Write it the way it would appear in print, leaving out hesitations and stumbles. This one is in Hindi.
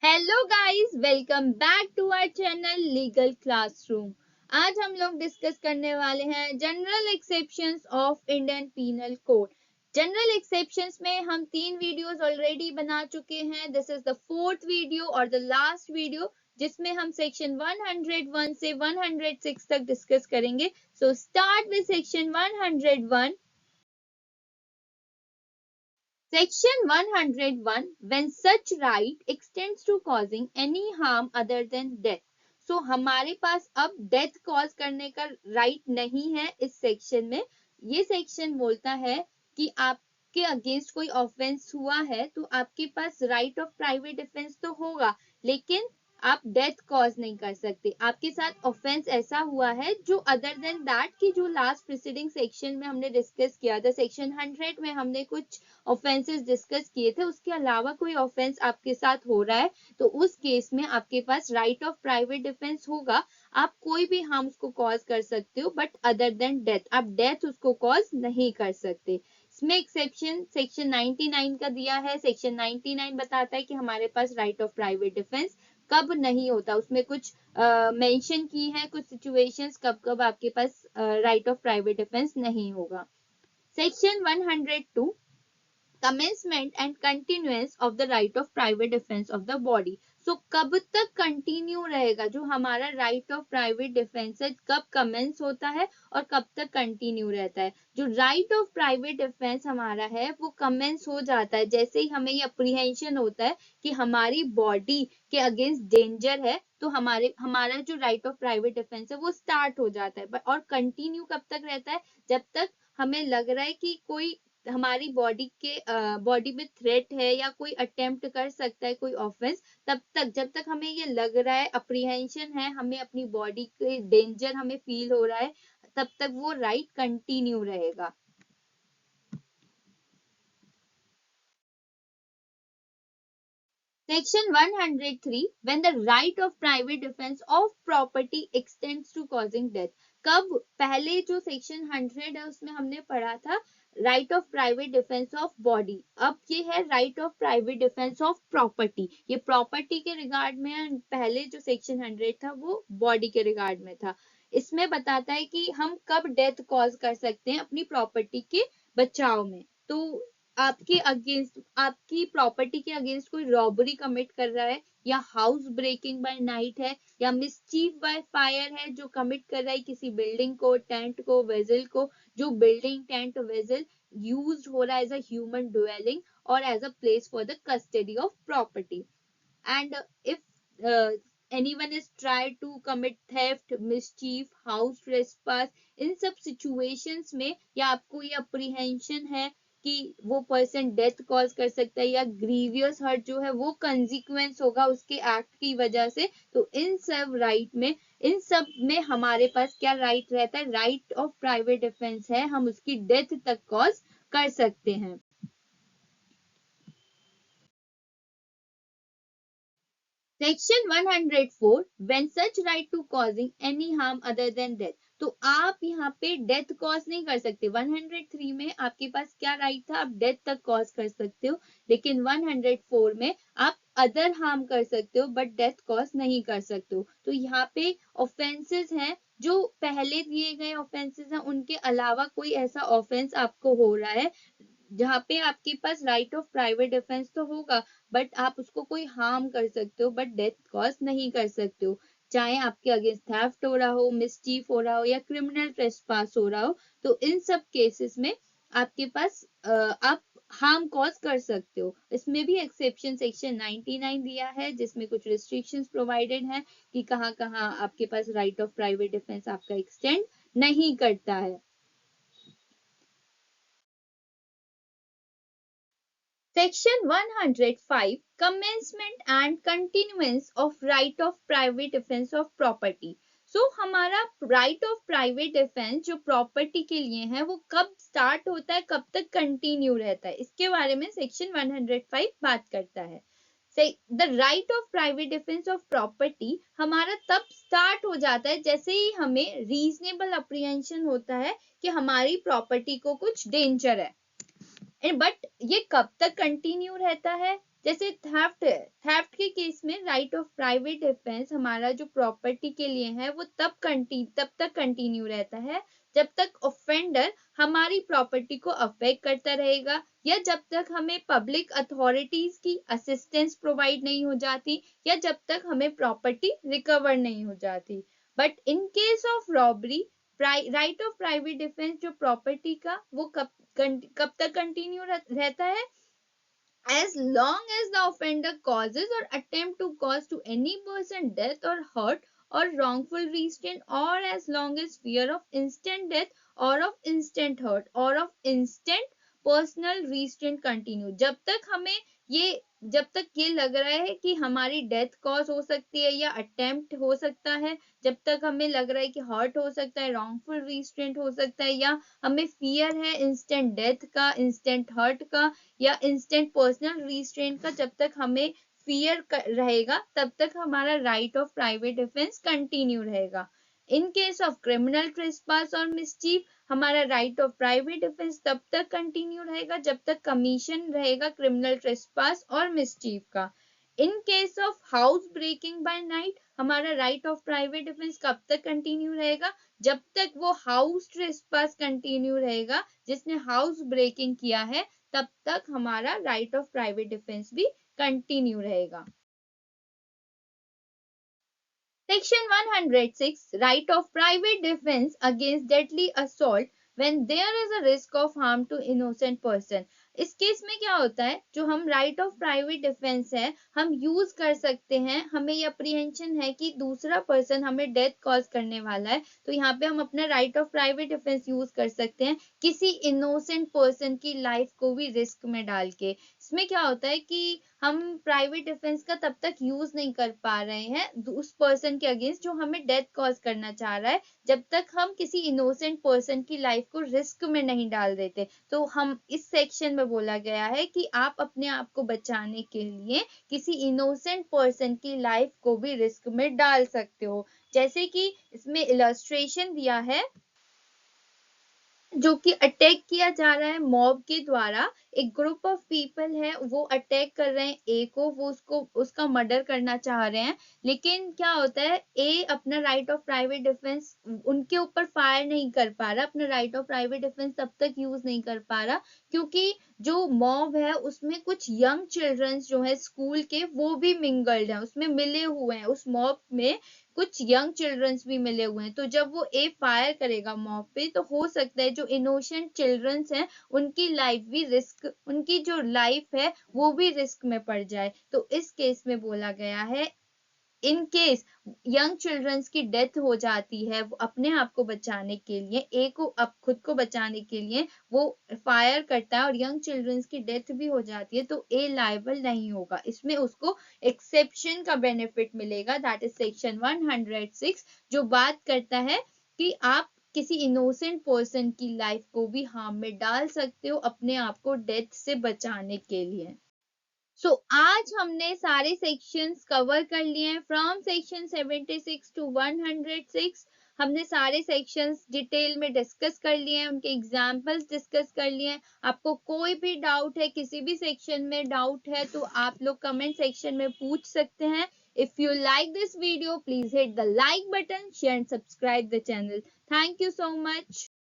Hello guys, welcome back to our channel legal classroom. आज हम लोग डिस्कस करने वाले हैं general exceptions of Indian penal code. General exceptions में हम 3 वीडियोस ऑलरेडी बना चुके हैं। This is the 4th video और द लास्ट वीडियो जिसमें हम सेक्शन 101 से 106 तक डिस्कस करेंगे। So start with section 101। Section 101 when such right extends to causing any harm other than death. So हमारे पास अब डेथ कॉज करने का राइट नहीं है इस सेक्शन में। ये सेक्शन बोलता है कि आपके अगेंस्ट कोई ऑफेंस हुआ है तो आपके पास राइट ऑफ प्राइवेट डिफेंस तो होगा, लेकिन आप डेथ कॉज नहीं कर सकते। आपके साथ ऑफेंस ऐसा हुआ है जो अदर देन दैट की जो लास्ट प्रीसीडिंग सेक्शन में हमने डिस्कस किया था, सेक्शन 100 में हमने कुछ ऑफेंसेस डिस्कस किए थे, उसके अलावा कोई ऑफेंस आपके साथ हो रहा है तो उस केस में आपके पास राइट ऑफ प्राइवेट डिफेंस होगा। आप कोई भी हार्म उसको कॉज कर सकते हो, बट अदर देन डेथ आप डेथ उसको कॉज नहीं कर सकते। इसमें एक्सेप्शन सेक्शन 99 का दिया है। सेक्शन 99 बताता है कि हमारे पास राइट ऑफ प्राइवेट डिफेंस कब नहीं होता। उसमें कुछ मेंशन की है कुछ सिचुएशंस कब कब आपके पास राइट ऑफ प्राइवेट डिफेंस नहीं होगा। Section 102 commencement and continuance of the right of private defense of the body. So कब तक कंटिन्यू रहेगा जो हमारा राइट ऑफ प्राइवेट डिफेंस है, कब कमेंस होता है और कब तक कंटिन्यू रहता है। जो राइट ऑफ प्राइवेट डिफेंस हमारा है वो कमेंस हो जाता है जैसे ही हमें ये अप्रीहेंशन होता है कि हमारी बॉडी के अगेंस्ट डेंजर है, तो हमारा जो राइट ऑफ प्राइवेट डिफेंस है वो स्टार्ट हो जाता है। और कंटिन्यू कब तक रहता है? जब तक हमें लग रहा है कि कोई हमारी बॉडी में थ्रेट है या कोई अटेम्प्ट कर सकता है कोई ऑफेंस, तब तक जब तक हमें ये लग रहा है, अप्रीहेंशन है, हमें अपनी बॉडी के डेंजर हमें फील हो रहा है, तब तक वो राइट कंटिन्यू रहेगा। Section 103 when the right of private defense of property extends to causing death. कब? पहले जो सेक्शन 100 है उसमें हमने पढ़ा था right of private defence of body. अब ये है right of private defence of property. ये प्रॉपर्टी के रिगार्ड में है, पहले जो सेक्शन 100 था वो बॉडी के रिगार्ड में था। इसमें बताता है कि हम कब डेथ कॉज कर सकते हैं अपनी प्रॉपर्टी के बचाव में। तो आपके अगेंस्ट, आपकी प्रॉपर्टी के अगेंस्ट कोई रॉबरी कमिट कर रहा है या हाउस ब्रेकिंग बाय नाइट है या मिसचीफ बाय फायर है जो कमिट कर रहा है किसी बिल्डिंग को, टेंट को, वेजल को, जो बिल्डिंग, टेंट, वेजल यूज्ड हो रहा है एज अ ह्यूमन ड्वेलिंग और as a place for the custody of property. And if anyone is tried to commit theft, mischief, house trespass, इन सब situations में या आपको ये apprehension है कि वो पर्सन डेथ कॉज कर सकता है या ग्रीवियस हर्ट जो है वो कंसिक्वेंस होगा उसके एक्ट की वजह से, तो इन सब राइट में, इन सब में हमारे पास क्या राइट रहता है? राइट ऑफ प्राइवेट डिफेंस है, हम उसकी डेथ तक कॉज कर सकते हैं। Section 104 when such right to causing any harm other than death. तो आप यहाँ पे डेथ कॉज नहीं कर सकते। 103 में आपके पास क्या राइट था? आप डेथ तक कॉज कर सकते हो, लेकिन 104 में आप अदर हार्म कर सकते हो बट डेथ कॉज नहीं कर सकते हो। तो यहाँ पे ऑफेंसेस हैं जो पहले दिए गए ऑफेंसेस हैं, उनके अलावा कोई ऐसा ऑफेंस आपको हो रहा है जहाँ पे आपके पास राइट ऑफ प्राइवेट डिफेंस तो होगा बट आप उसको कोई हार्म कर सकते हो बट डेथ कॉज नहीं कर सकते हो। चाहे आपके अगेंस्ट थेफ्ट हो रहा हो, मिसचीफ हो रहा हो या क्रिमिनल ट्रेसपास हो रहा हो, तो इन सब केसेस में आपके पास आप हार्म कॉज कर सकते हो। इसमें भी एक्सेप्शन सेक्शन 99 दिया है जिसमें कुछ रिस्ट्रिक्शंस प्रोवाइडेड हैं कि कहाँ कहाँ आपके पास राइट ऑफ प्राइवेट डिफेंस आपका एक्सटेंड नहीं करता है। Section 105 Commencement and Continuance of Right of Private Defense of Property. So हमारा राइट ऑफ प्राइवेट डिफेंस जो प्रॉपर्टी के लिए है वो कब स्टार्ट होता है, कब तक कंटिन्यू रहता है, इसके बारे में सेक्शन 105 बात करता है। The right of private defence of property हमारा तब स्टार्ट हो जाता है जैसे ही हमें रीजनेबल अप्रीहेंशन होता है कि हमारी प्रॉपर्टी को कुछ डेंजर है। बट ये कब तक कंटिन्यू रहता है? जैसे थेफ्ट के केस में राइट ऑफ प्राइवेट डिफेंस हमारा जो प्रॉपर्टी के लिए है वो तब तक कंटिन्यू रहता है जब तक ऑफेंडर हमारी प्रॉपर्टी को अफेक्ट करता रहेगा या जब तक हमें पब्लिक अथॉरिटीज की असिस्टेंस प्रोवाइड नहीं हो जाती या जब तक हमें प्रॉपर्टी रिकवर नहीं हो जाती। But in case of robbery right of private defence जो प्रॉपर्टी का वो कब तक कंटिन्यू रहता है? As long as the offender causes or attempt to cause to any person death or hurt or wrongful restraint, or as long as fear of instant death or of instant hurt or of instant personal restraint continue, जब तक ये लग रहा है कि हमारी डेथ कॉज हो सकती है या अटेम्प्ट हो सकता है, जब तक हमें लग रहा है कि हर्ट हो सकता है, रॉन्गफुल रिस्ट्रेंट हो सकता है या हमें फियर है इंस्टेंट डेथ का, इंस्टेंट हर्ट का या इंस्टेंट पर्सनल रिस्ट्रेंट का, जब तक हमें फियर रहेगा तब तक हमारा right of private defence continue रहेगा। In case of criminal trespass और मिसचीफ हमारा राइट ऑफ प्राइवेट डिफेंस तब तक कंटिन्यू रहेगा जब तक कमीशन रहेगा क्रिमिनल ट्रेसपास और मिसचीफ का। In case of house breaking by night हमारा राइट ऑफ प्राइवेट डिफेंस कब तक कंटिन्यू रहेगा? जब तक वो हाउस ट्रेसपास कंटिन्यू रहेगा, जिसने हाउस ब्रेकिंग किया है तब तक हमारा राइट ऑफ प्राइवेट डिफेंस भी कंटिन्यू रहेगा। Section 106 Right of private defense against deadly assault when there is a risk of harm to innocent person। इस केस में क्या होता है, जो हम राइट ऑफ प्राइवेट डिफेंस है हम यूज कर सकते हैं, हमें ये अप्रीहेंशन है कि दूसरा पर्सन हमें डेथ कॉज करने वाला है, तो यहाँ पे हम अपना right of private defence use कर सकते हैं किसी इनोसेंट पर्सन की लाइफ को भी रिस्क में डाल के। इसमें क्या होता है कि हम प्राइवेट डिफेंस का तब तक यूज नहीं कर पा रहे हैं उस पर्सन के अगेंस्ट जो हमें डेथ कॉज करना चाह रहा है, जब तक हम किसी इनोसेंट पर्सन की लाइफ को रिस्क में नहीं डाल देते। तो हम इस सेक्शन में बोला गया है कि आप अपने आप को बचाने के लिए किसी इनोसेंट पर्सन की लाइफ को भी रिस्क में डाल सकते हो। जैसे कि इसमें इलस्ट्रेशन दिया है जो कि अटैक किया जा रहा है मॉब के द्वारा, एक ग्रुप ऑफ पीपल है वो अटैक कर रहे हैं ए को, वो उसका मर्डर करना चाह रहे हैं, लेकिन क्या होता है ए अपना राइट ऑफ प्राइवेट डिफेंस उनके ऊपर फायर नहीं कर पा रहा, अपना राइट ऑफ प्राइवेट डिफेंस तब तक यूज नहीं कर पा रहा क्योंकि जो मॉब है उसमें कुछ यंग चिल्ड्रंस जो है स्कूल के वो भी मिंगल्ड है, उसमें मिले हुए हैं, उस मॉब में कुछ यंग चिल्ड्रंस भी मिले हुए हैं। तो जब वो ए फायर करेगा मॉब पे तो हो सकता है जो इनोसेंट चिल्ड्रंस हैं उनकी लाइफ भी रिस्क, उनकी जो लाइफ है वो भी रिस्क में पड़ जाए। तो इस केस में बोला गया है इन केस यंग चिल्ड्रंस की डेथ हो जाती है, वो अपने आप को बचाने के लिए ए को खुद को बचाने के लिए वो फायर करता है और यंग चिल्ड्रंस की डेथ भी हो जाती है, तो ए लायबल नहीं होगा, इसमें उसको एक्सेप्शन का बेनिफिट मिलेगा। दैट इज सेक्शन 106 जो बात करता है कि आप किसी इनोसेंट पर्सन की लाइफ को भी हार्म में डाल सकते हो अपने आप को डेथ से बचाने के लिए। आज हमने सारे सेक्शंस कवर कर लिए हैं फ्रॉम सेक्शन 76 टू 106। हमने सारे सेक्शंस डिटेल में डिस्कस कर लिए हैं, उनके एग्जांपल्स डिस्कस कर लिए हैं। आपको कोई भी डाउट है, किसी भी सेक्शन में डाउट है तो आप लोग कमेंट सेक्शन में पूछ सकते हैं। If you like this video please hit the like button, share and subscribe the channel. Thank you so much.